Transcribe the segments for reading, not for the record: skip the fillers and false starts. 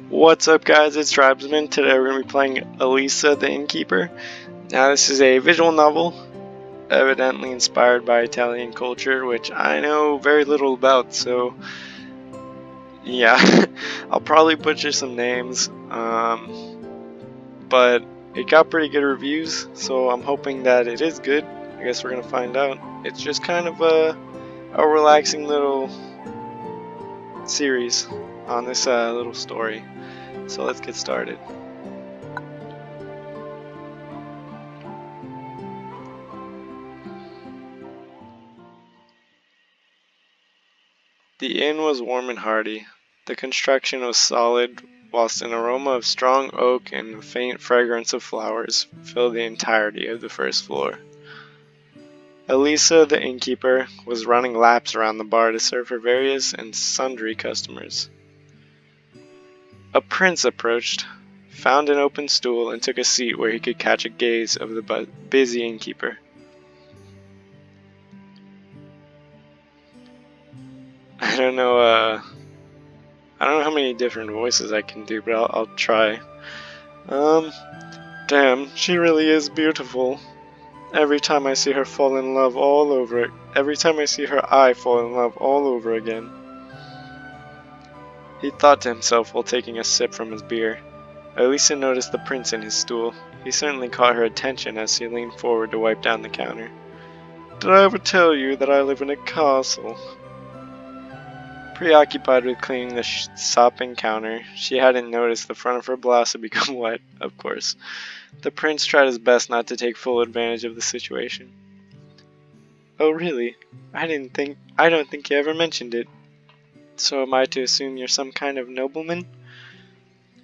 What's up guys, it's Tribesman. Today we're going to be playing Elisa The Innkeeper. Now this is a visual novel, evidently inspired by Italian culture, which I know very little about, so yeah, I'll probably butcher some names, but it got pretty good reviews, so I'm hoping that it is good. I guess we're going to find out. It's just kind of a relaxing little series on this little story. So let's get started. The inn was warm and hearty. The construction was solid, whilst an aroma of strong oak and a faint fragrance of flowers filled the entirety of the first floor. Elisa the innkeeper was running laps around the bar to serve her various and sundry customers. A prince approached, found an open stool, and took a seat where he could catch a gaze of the busy innkeeper. I don't know how many different voices I can do, but I'll try. Damn, she really is beautiful. Every time I see her fall in love all over it. Every time I see her I fall in love all over again. He thought to himself while taking a sip from his beer. Elisa noticed the prince in his stool. He certainly caught her attention as he leaned forward to wipe down the counter. Did I ever tell you that I live in a castle? Preoccupied with cleaning the sopping counter, she hadn't noticed the front of her blouse had become wet, of course. The prince tried his best not to take full advantage of the situation. Oh really? I don't think you ever mentioned it. So am I to assume you're some kind of nobleman?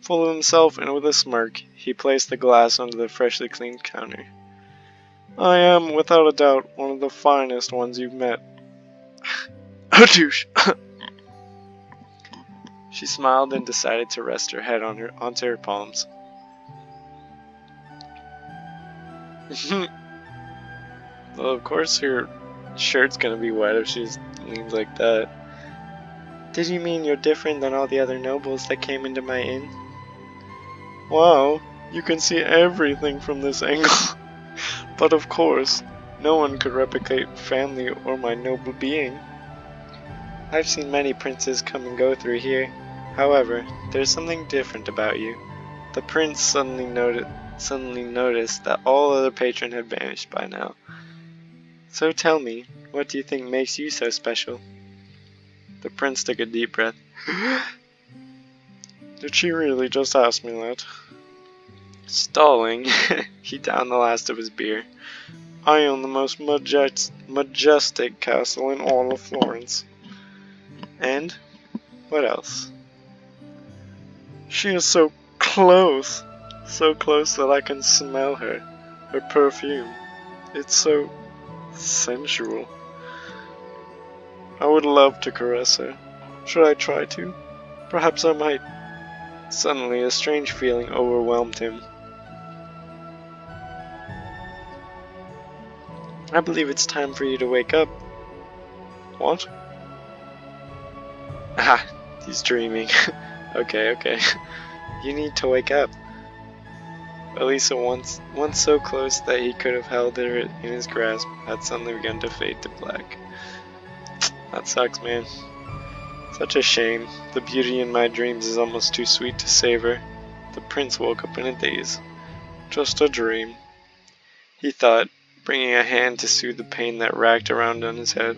Full of himself and with a smirk, he placed the glass onto the freshly cleaned counter. I am, without a doubt, one of the finest ones you've met. Oh douche! She smiled and decided to rest her head onto her palms. Well, of course her shirt's gonna be wet if she leans like that. Did you mean you're different than all the other nobles that came into my inn? Wow, you can see everything from this angle. But of course, no one could replicate family or my noble being. I've seen many princes come and go through here. However, there's something different about you. The prince suddenly noticed that all other patrons had vanished by now. So tell me, what do you think makes you so special? The prince took a deep breath. Did she really just ask me that? Stalling, he downed the last of his beer. I own the most majestic castle in all of Florence. And what else? She is so close that I can smell her perfume. It's so sensual. I would love to caress her. Should I try to? Perhaps I might. Suddenly, a strange feeling overwhelmed him. I believe it's time for you to wake up. What? Ah, he's dreaming. Okay. You need to wake up. Elisa, once so close that he could have held her in his grasp, had suddenly begun to fade to black. That sucks, man. Such a shame. The beauty in my dreams is almost too sweet to savor. The prince woke up in a daze. Just a dream, he thought, bringing a hand to soothe the pain that racked around on his head.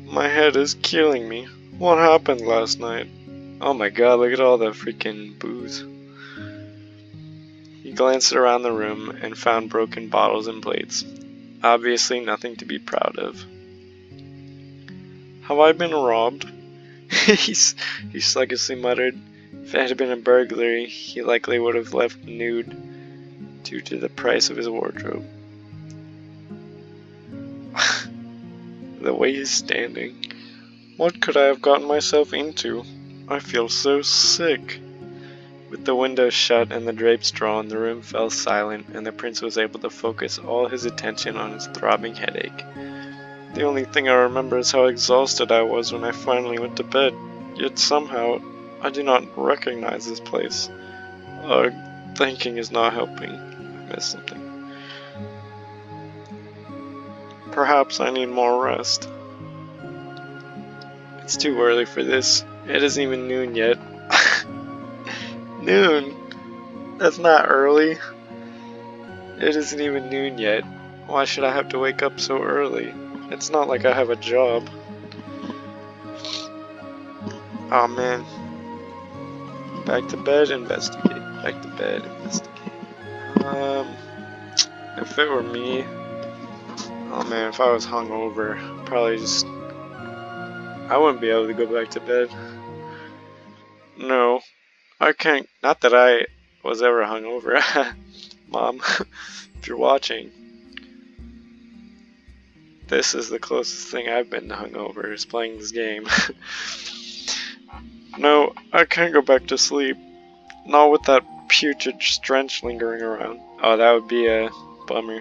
My head is killing me. What happened last night? Oh my god, look at all the freaking booze. He glanced around the room and found broken bottles and plates. Obviously nothing to be proud of. Have I been robbed? he sluggishly muttered. If it had been a burglary, he likely would have left nude due to the price of his wardrobe. The way he's standing. What could I have gotten myself into? I feel so sick. With the windows shut and the drapes drawn, the room fell silent, and the prince was able to focus all his attention on his throbbing headache. The only thing I remember is how exhausted I was when I finally went to bed, yet somehow I do not recognize this place. Thinking is not helping. I missed something. Perhaps I need more rest. It's too early for this. It isn't even noon yet. Noon? That's not early. It isn't even noon yet. Why should I have to wake up so early? It's not like I have a job. Oh man. Back to bed, investigate. Back to bed, investigate. If it were me, oh man, if I was hungover, probably just, I wouldn't be able to go back to bed. No, I can't, not that I was ever hungover. Mom, if you're watching, this is the closest thing I've been to hungover, is playing this game. No, I can't go back to sleep. Not with that putrid stench lingering around. Oh, that would be a bummer.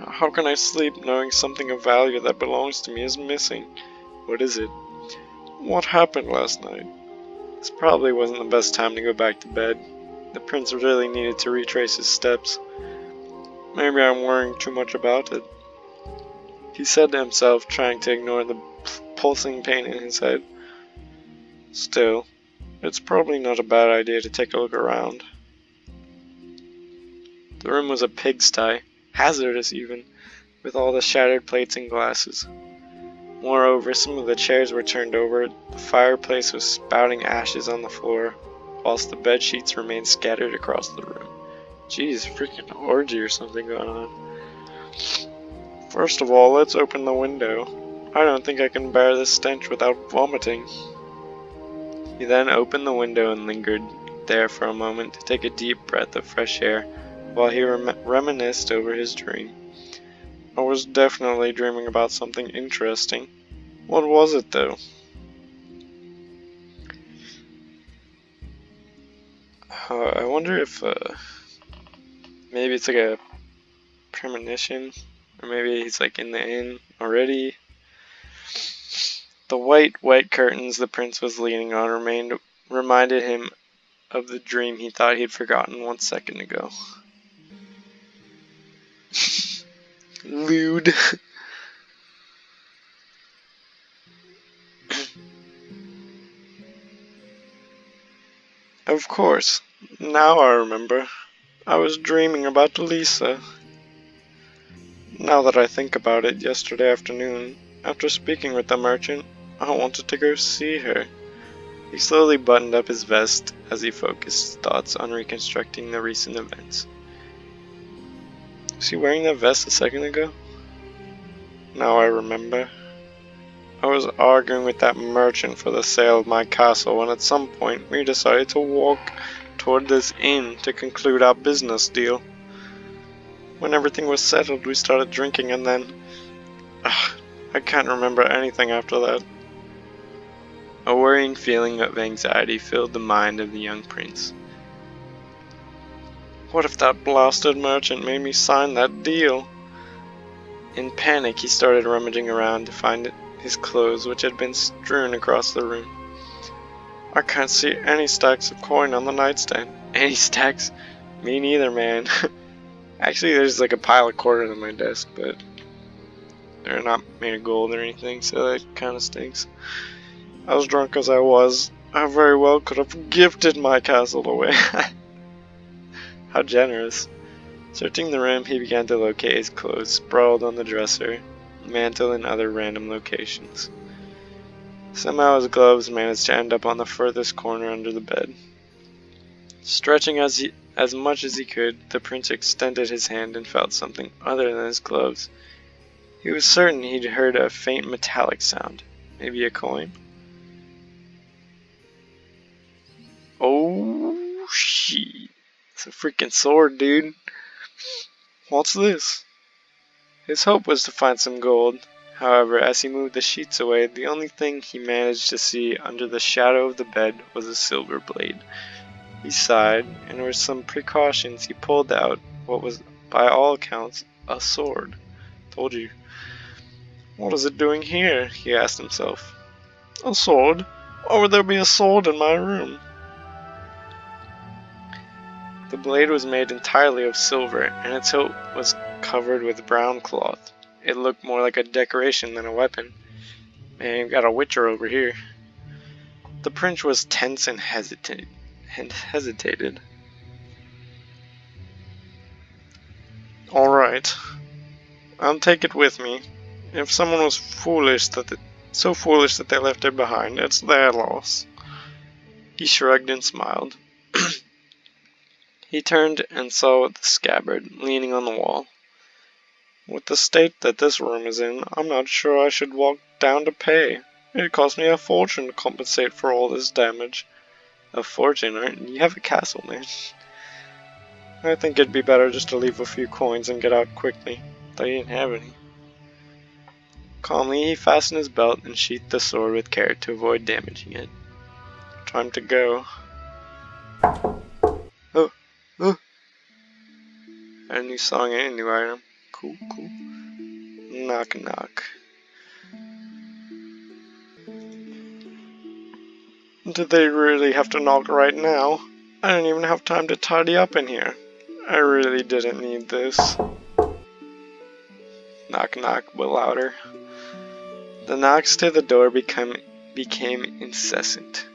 How can I sleep knowing something of value that belongs to me is missing? What is it? What happened last night? This probably wasn't the best time to go back to bed. The prince really needed to retrace his steps. Maybe I'm worrying too much about it. He said to himself, trying to ignore the pulsing pain in his head. Still, it's probably not a bad idea to take a look around. The room was a pigsty, hazardous even, with all the shattered plates and glasses. Moreover, some of the chairs were turned over, the fireplace was spouting ashes on the floor, whilst the bed sheets remained scattered across the room. Jeez, freaking orgy or something going on. First of all, let's open the window. I don't think I can bear this stench without vomiting. He then opened the window and lingered there for a moment to take a deep breath of fresh air while he reminisced over his dream. I was definitely dreaming about something interesting. What was it though? I wonder if maybe it's like a premonition, or maybe he's like in the inn already. The white curtains the prince was leaning on reminded him of the dream he thought he'd forgotten 1 second ago. Lewd. Of course. Now I remember. I was dreaming about Elisa. Now that I think about it, yesterday afternoon, after speaking with the merchant, I wanted to go see her. He slowly buttoned up his vest as he focused his thoughts on reconstructing the recent events. Was he wearing that vest a second ago? Now I remember. I was arguing with that merchant for the sale of my castle when at some point we decided to walk toward this inn to conclude our business deal. When everything was settled, we started drinking and then... I can't remember anything after that. A worrying feeling of anxiety filled the mind of the young prince. What if that blasted merchant made me sign that deal? In panic, he started rummaging around to find his clothes, which had been strewn across the room. I can't see any stacks of coin on the nightstand. Any stacks? Me neither, man. Actually, there's like a pile of quarters on my desk, but they're not made of gold or anything, so that kind of stinks. As drunk as I was, I very well could have gifted my castle away. How generous. Searching the room, he began to locate his clothes sprawled on the dresser, mantle, and other random locations. Somehow his gloves managed to end up on the furthest corner under the bed. Stretching as much as he could, the prince extended his hand and felt something other than his gloves. He was certain he'd heard a faint metallic sound. Maybe a coin? Oh, shit. It's a freaking sword, dude. What's this? His hope was to find some gold. However, as he moved the sheets away, the only thing he managed to see under the shadow of the bed was a silver blade. He sighed, and with some precautions he pulled out what was, by all accounts, a sword. Told you. What is it doing here? He asked himself. A sword? Why would there be a sword in my room? The blade was made entirely of silver, and its hilt was covered with brown cloth. It looked more like a decoration than a weapon. Man, you've got a witcher over here. The prince was tense and hesitated. Alright, I'll take it with me. If someone was so foolish that they left it behind, it's their loss. He shrugged and smiled. He turned and saw the scabbard leaning on the wall. With the state that this room is in, I'm not sure I should walk down to pay. It cost me a fortune to compensate for all this damage. A fortune, right? You have a castle, man. I think it'd be better just to leave a few coins and get out quickly. They didn't have any. Calmly, he fastened his belt and sheathed the sword with care to avoid damaging it. Time to go. Oh, oh. A new song and a new item. Cool, cool. Knock, knock. Did they really have to knock right now? I didn't even have time to tidy up in here. I really didn't need this. Knock, knock, but louder. The knocks to the door became incessant.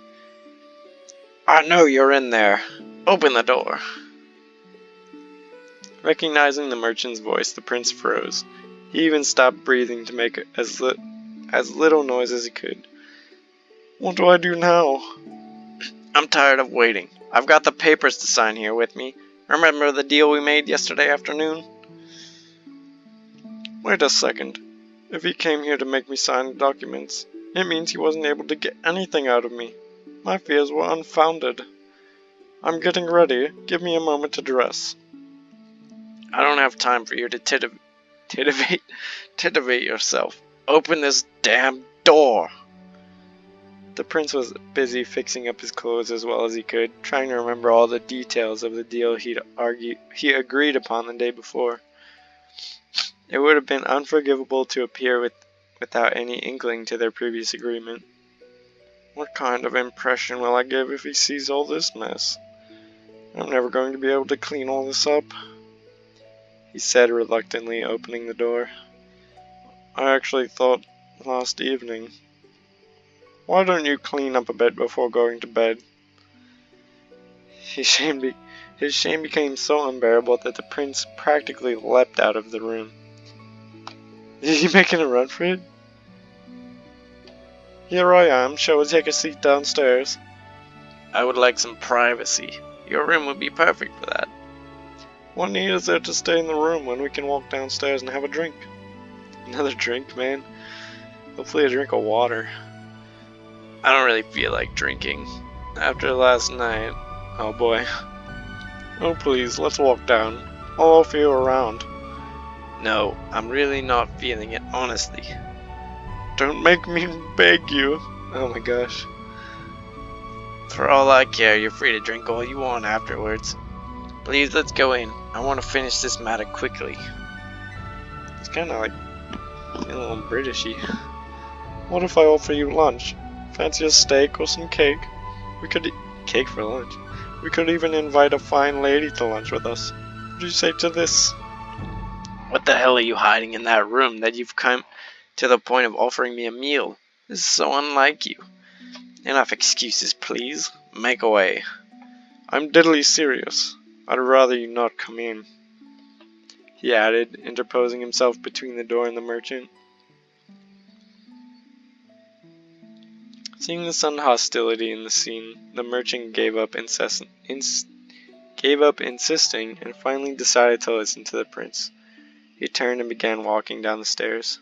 I know you're in there. Open the door. Recognizing the merchant's voice, the prince froze. He even stopped breathing to make as little noise as he could. What do I do now? I'm tired of waiting. I've got the papers to sign here with me. Remember the deal we made yesterday afternoon? Wait a second. If he came here to make me sign the documents, it means he wasn't able to get anything out of me. My fears were unfounded. I'm getting ready. Give me a moment to dress. I don't have time for you to titivate yourself. Open this damn door. The prince was busy fixing up his clothes as well as he could, trying to remember all the details of the deal he agreed upon the day before. It would have been unforgivable to appear without any inkling to their previous agreement. What kind of impression will I give if he sees all this mess? I'm never going to be able to clean all this up, he said reluctantly, opening the door. I actually thought last evening. Why don't you clean up a bit before going to bed? His shame became so unbearable that the prince practically leapt out of the room. Is he making a run for it? Here I am. Shall we take a seat downstairs? I would like some privacy. Your room would be perfect for that. What need is there to stay in the room when we can walk downstairs and have a drink? Another drink, man? Hopefully a drink of water. I don't really feel like drinking. After last night... Oh boy. Oh please, let's walk down. I'll offer you around. No, I'm really not feeling it, honestly. Don't make me beg you. Oh my gosh. For all I care, you're free to drink all you want afterwards. Please, let's go in. I want to finish this matter quickly. It's kind of like a little Britishy. What if I offer you lunch? Fancy a steak or some cake? We could eat cake for lunch. We could even invite a fine lady to lunch with us. What do you say to this? What the hell are you hiding in that room that you've come to the point of offering me a meal? This is so unlike you. Enough excuses, please. Make away. I'm deadly serious. I'd rather you not come in, he added, interposing himself between the door and the merchant. Seeing the sudden hostility in the scene, the merchant gave up insisting and finally decided to listen to the prince. He turned and began walking down the stairs.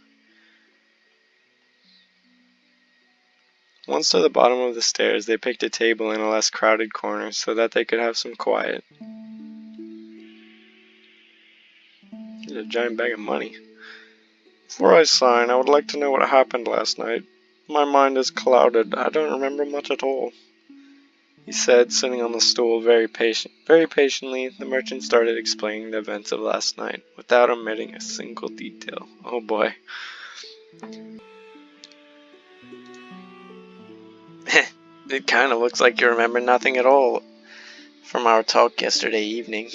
Once to the bottom of the stairs, they picked a table in a less crowded corner so that they could have some quiet. A giant bag of money. Before I sign, I would like to know what happened last night. My mind is clouded. I don't remember much at all, he said, sitting on the stool very patiently. The merchant started explaining the events of last night, without omitting a single detail. Oh boy. It kind of looks like you remember nothing at all from our talk yesterday evening.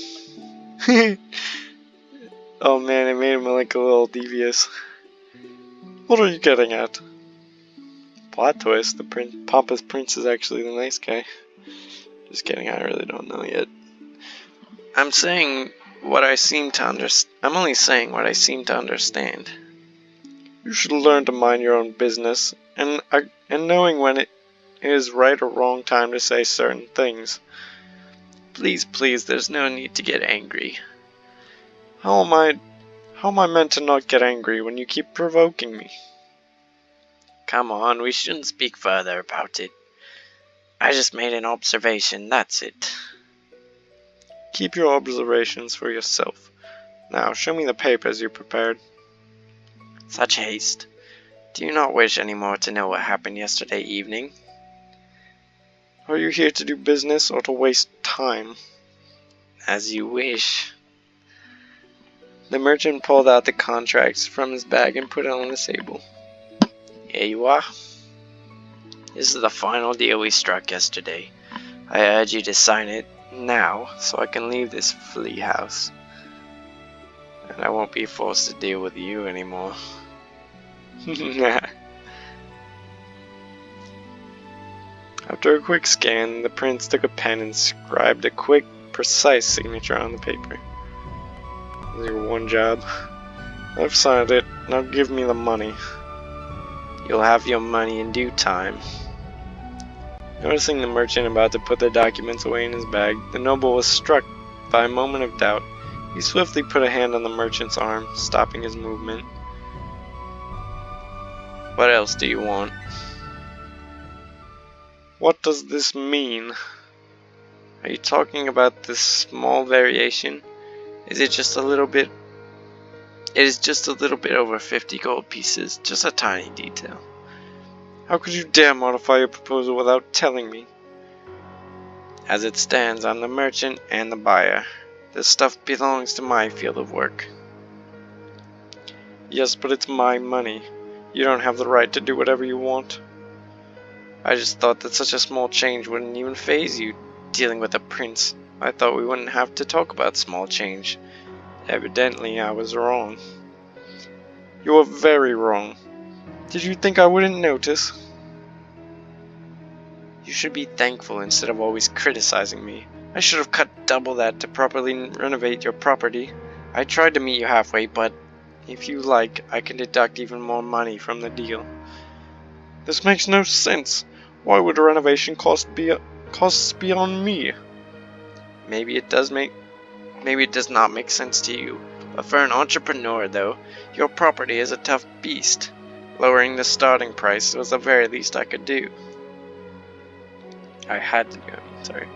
Oh man, it made him like a little devious. What are you getting at? Plot twist, Papa's prince is actually the nice guy. Just kidding, I really don't know yet. I'm saying what I seem to understand. I'm only saying what I seem to understand. You should learn to mind your own business, and knowing when it is right or wrong time to say certain things. Please, please, there's no need to get angry. How am I meant to not get angry when you keep provoking me? Come on, we shouldn't speak further about it. I just made an observation, that's it. Keep your observations for yourself. Now, show me the papers you prepared. Such haste. Do you not wish any more to know what happened yesterday evening? Are you here to do business or to waste time? As you wish. The merchant pulled out the contracts from his bag and put it on the table. Here you are. This is the final deal we struck yesterday. I urge you to sign it now so I can leave this flea house. And I won't be forced to deal with you anymore. After a quick scan, the prince took a pen and scribed a quick, precise signature on the paper. This is your one job. I've signed it. Now give me the money. You'll have your money in due time. Noticing the merchant about to put the documents away in his bag, the noble was struck by a moment of doubt. He swiftly put a hand on the merchant's arm, stopping his movement. What else do you want? What does this mean? Are you talking about this small variation? Is it just a little bit? It is just a little bit over 50 gold pieces, just a tiny detail. How could you dare modify your proposal without telling me? As it stands, I'm the merchant and the buyer. This stuff belongs to my field of work. Yes, but it's my money. You don't have the right to do whatever you want. I just thought that such a small change wouldn't even faze you, dealing with a prince. I thought we wouldn't have to talk about small change. Evidently, I was wrong. You were very wrong. Did you think I wouldn't notice? You should be thankful instead of always criticizing me. I should have cut double that to properly renovate your property. I tried to meet you halfway, but if you like, I can deduct even more money from the deal. This makes no sense. Why would a renovation costs beyond me? Maybe it does not make sense to you. But for an entrepreneur, though, your property is a tough beast. Lowering the starting price was the very least I could do. Sorry.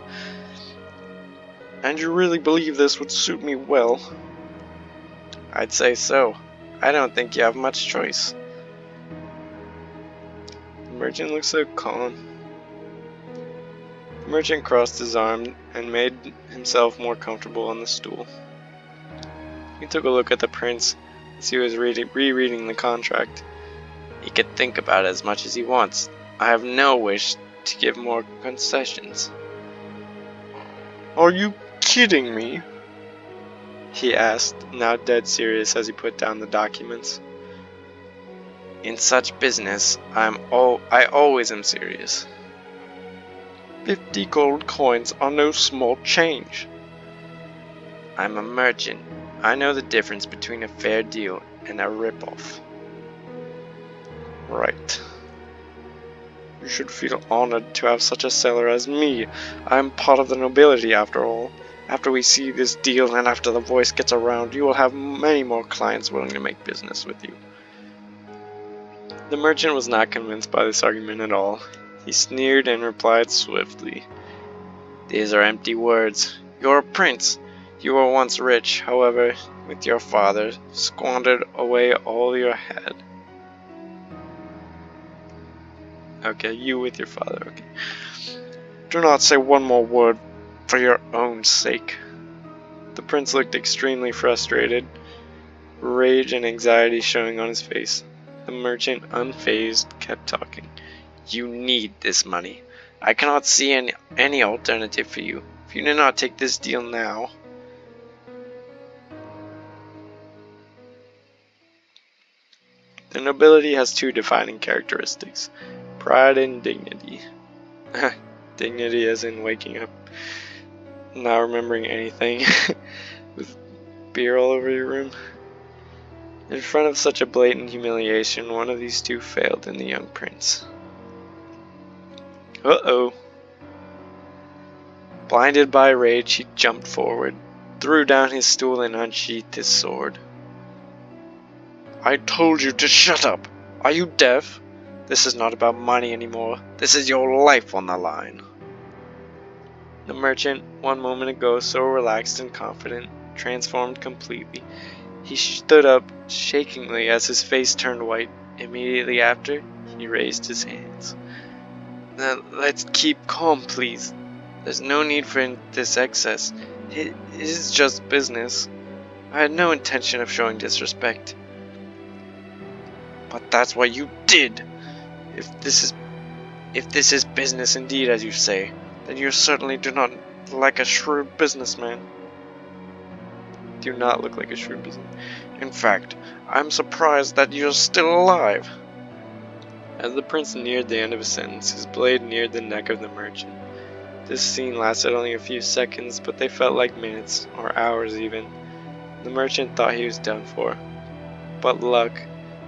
And you really believe this would suit me well? I'd say so. I don't think you have much choice. The merchant looked so calm. The merchant crossed his arm and made himself more comfortable on the stool. He took a look at the prince as he was rereading the contract. He could think about it as much as he wants. I have no wish to give more concessions. Are you kidding me? He asked, now dead serious as he put down the documents. In such business, I always am serious. 50 gold coins are no small change. I'm a merchant. I know the difference between a fair deal and a rip-off. Right. You should feel honored to have such a seller as me. I am part of the nobility after all. After we see this deal and after the voice gets around, you will have many more clients willing to make business with you. The merchant was not convinced by this argument at all. He sneered and replied swiftly. These are empty words. You're a prince. You were once rich, however, with your father, squandered away all you had. Okay, you with your father, okay. Do not say one more word for your own sake. The prince looked extremely frustrated, rage and anxiety showing on his face. The merchant, unfazed, kept talking. You need this money. I cannot see any alternative for you. If you do not take this deal now... The nobility has two defining characteristics, pride and dignity. Dignity as in waking up, not remembering anything, with beer all over your room. In front of such a blatant humiliation, one of these two failed in the young prince. Uh-oh. Blinded by rage, he jumped forward, threw down his stool and unsheathed his sword. I told you to shut up! Are you deaf? This is not about money anymore. This is your life on the line. The merchant, one moment ago so relaxed and confident, transformed completely. He stood up shakingly as his face turned white. Immediately after, he raised his hands. Now, let's keep calm, please. There's no need for this excess. It is just business. I had no intention of showing disrespect. But that's what you did. If this is business indeed, as you say, then you certainly do not like a shrewd businessman. Do not look like a shrewd businessman. In fact, I'm surprised that you're still alive. As the prince neared the end of his sentence, his blade neared the neck of the merchant. This scene lasted only a few seconds, but they felt like minutes, or hours even. The merchant thought he was done for. But luck,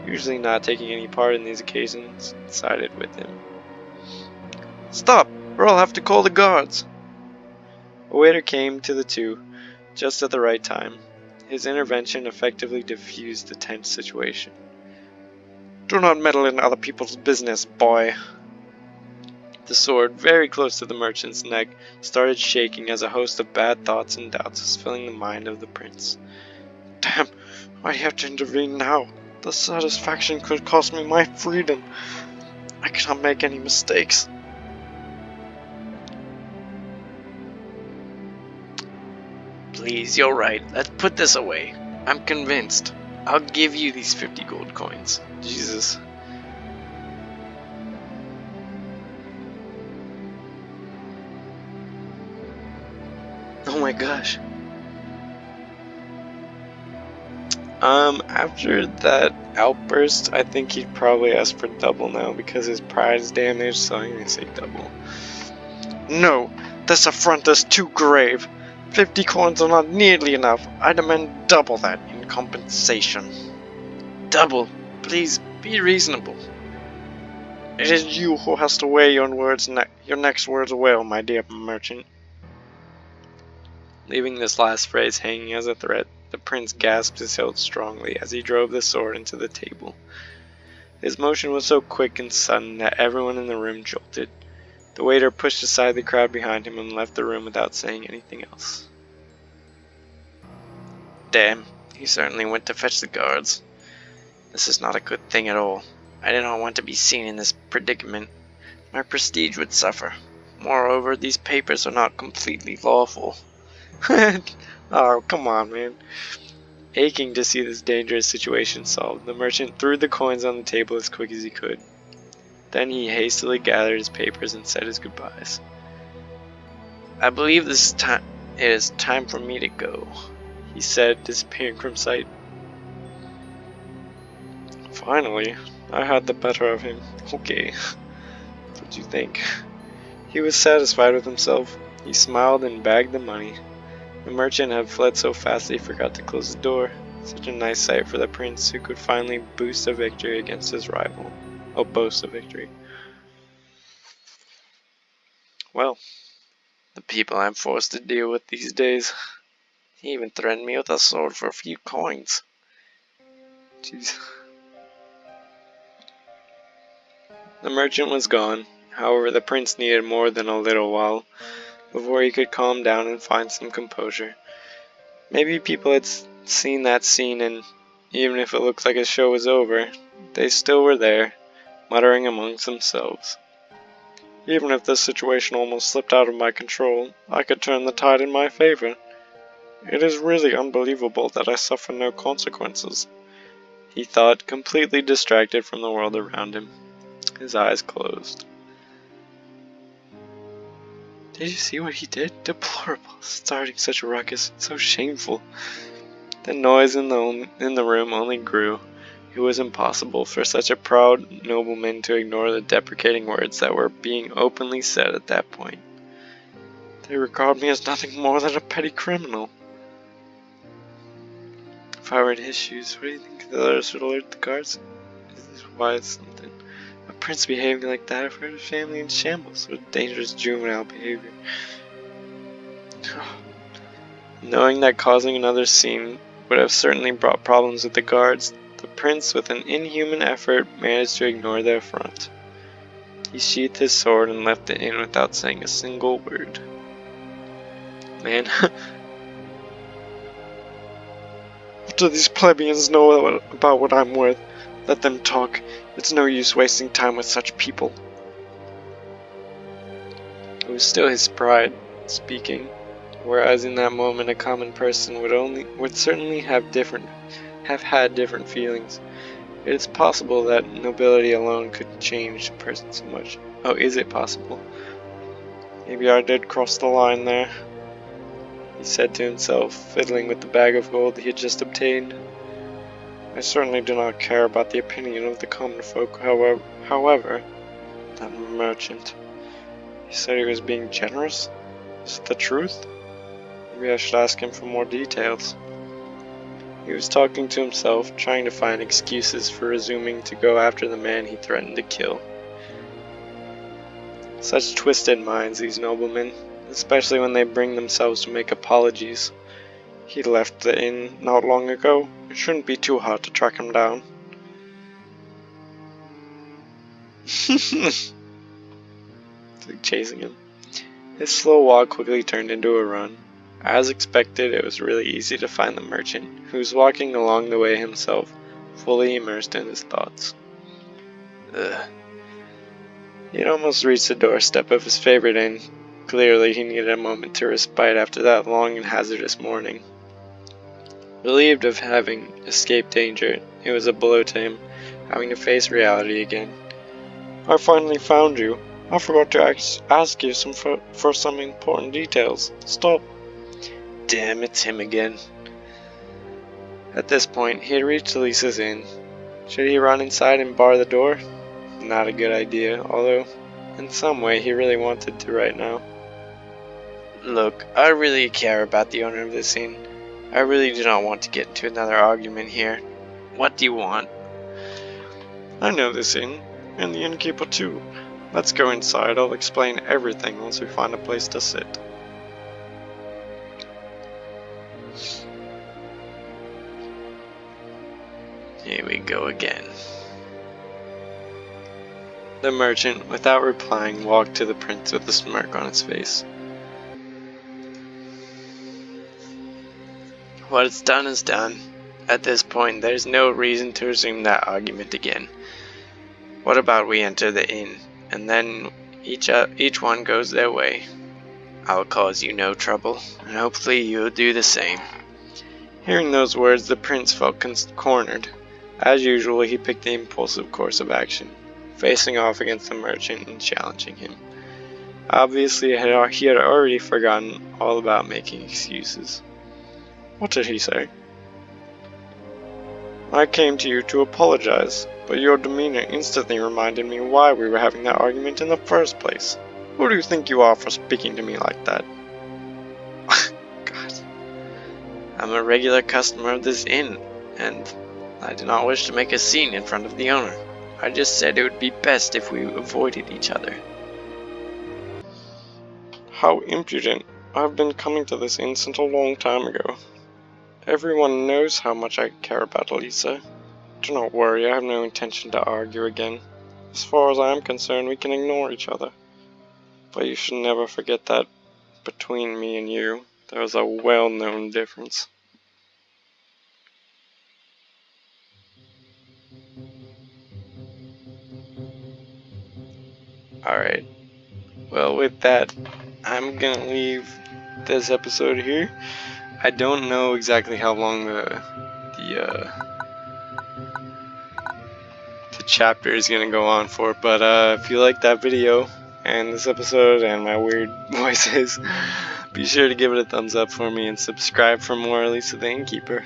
usually not taking any part in these occasions, sided with him. Stop, or I'll have to call the guards. A waiter came to the two, just at the right time. His intervention effectively diffused the tense situation. Do not meddle in other people's business, boy. The sword, very close to the merchant's neck, started shaking as a host of bad thoughts and doubts was filling the mind of the prince. Damn, why do you have to intervene now? The satisfaction could cost me my freedom. I cannot make any mistakes. Please, you're right. Let's put this away. I'm convinced. I'll give you these 50 gold coins. Jesus. Oh my gosh. After that outburst, I think he'd probably ask for double now because his pride is damaged, so I'm gonna say double. No, this affront is too grave. 50 coins are not nearly enough. I demand double that in compensation. Double. Please, be reasonable. It is you who has to weigh your next words well, my dear merchant. Leaving this last phrase hanging as a threat, the prince gasped his hilt strongly as he drove the sword into the table. His motion was so quick and sudden that everyone in the room jolted. The waiter pushed aside the crowd behind him and left the room without saying anything else. Damn, he certainly went to fetch the guards. This is not a good thing at all. I do not want to be seen in this predicament. My prestige would suffer. Moreover, these papers are not completely lawful. Oh, come on, man. Aching to see this dangerous situation solved, the merchant threw the coins on the table as quick as he could. Then he hastily gathered his papers and said his goodbyes. I believe it is time for me to go, he said, disappearing from sight. Finally, I had the better of him. Okay. What'd you think? He was satisfied with himself. He smiled and bagged the money. The merchant had fled so fast that he forgot to close the door. Such a nice sight for the prince who could finally boast a victory against his rival. Oh, boast a victory. Well, the people I'm forced to deal with these days. He even threatened me with a sword for a few coins. Jeez. The merchant was gone. However, the prince needed more than a little while before he could calm down and find some composure. Maybe people had seen that scene, and even if it looked like his show was over, they still were there, muttering amongst themselves. Even if this situation almost slipped out of my control, I could turn the tide in my favor. It is really unbelievable that I suffer no consequences. he thought, completely distracted from the world around him. His eyes closed. Did you see what he did? Deplorable. Starting such a ruckus. So shameful. The noise in the room only grew. It was impossible for such a proud nobleman to ignore the deprecating words that were being openly said at that point. They regard me as nothing more than a petty criminal. If I were in his shoes, what do you think the others would alert the guards? This is wise something. A prince behaving like that, I've heard of family in shambles, with dangerous juvenile behavior. Knowing that causing another scene would have certainly brought problems with the guards, the prince, with an inhuman effort, managed to ignore their affront. He sheathed his sword and left the inn without saying a single word. Man, what do these plebeians know about what I'm worth? Let them talk. It's no use wasting time with such people. It was still his pride speaking, whereas in that moment a common person would certainly have had different feelings. It is possible that nobility alone could change a person so much. Oh, is it possible? Maybe I did cross the line there, he said to himself, fiddling with the bag of gold he had just obtained. I certainly do not care about the opinion of the common folk, however, that merchant. He said he was being generous? Is it the truth? Maybe I should ask him for more details. He was talking to himself, trying to find excuses for resuming to go after the man he threatened to kill. Such twisted minds, these noblemen, especially when they bring themselves to make apologies. He left the inn not long ago. It shouldn't be too hard to track him down. It's like chasing him. His slow walk quickly turned into a run. As expected, it was really easy to find the merchant, who was walking along the way himself, fully immersed in his thoughts. Ugh. He had almost reached the doorstep of his favorite inn. Clearly, he needed a moment to respite after that long and hazardous morning. Relieved of having escaped danger, it was a blow to him, having to face reality again. I finally found you. I forgot to ask you for some important details. Stop. Damn, it's him again. At this point, he had reached Elisa's inn. Should he run inside and bar the door? Not a good idea, although, in some way, he really wanted to right now. Look, I really care about the owner of this inn. I really do not want to get into another argument here. What do you want? I know this inn, and the innkeeper too. Let's go inside. I'll explain everything once we find a place to sit. Here we go again. The merchant, without replying, walked to the prince with a smirk on his face. What is done is done. At this point, there's no reason to resume that argument again. What about we enter the inn, and then each one goes their way? I'll cause you no trouble, and hopefully you'll do the same. Hearing those words, the prince felt cornered. As usual, he picked the impulsive course of action, facing off against the merchant and challenging him. Obviously, he had already forgotten all about making excuses. What did he say? I came to you to apologize, but your demeanor instantly reminded me why we were having that argument in the first place. Who do you think you are for speaking to me like that? God. I'm a regular customer of this inn, and I do not wish to make a scene in front of the owner. I just said it would be best if we avoided each other. How impudent. I've been coming to this inn since a long time ago. Everyone knows how much I care about Elisa. Do not worry, I have no intention to argue again. As far as I am concerned, we can ignore each other. But you should never forget that between me and you, there is a well-known difference. Alright, well with that, I'm gonna leave this episode here. I don't know exactly how long the chapter is gonna go on for. But if you like that video and this episode and my weird voices, be sure to give it a thumbs up for me and subscribe for more Elisa the Innkeeper.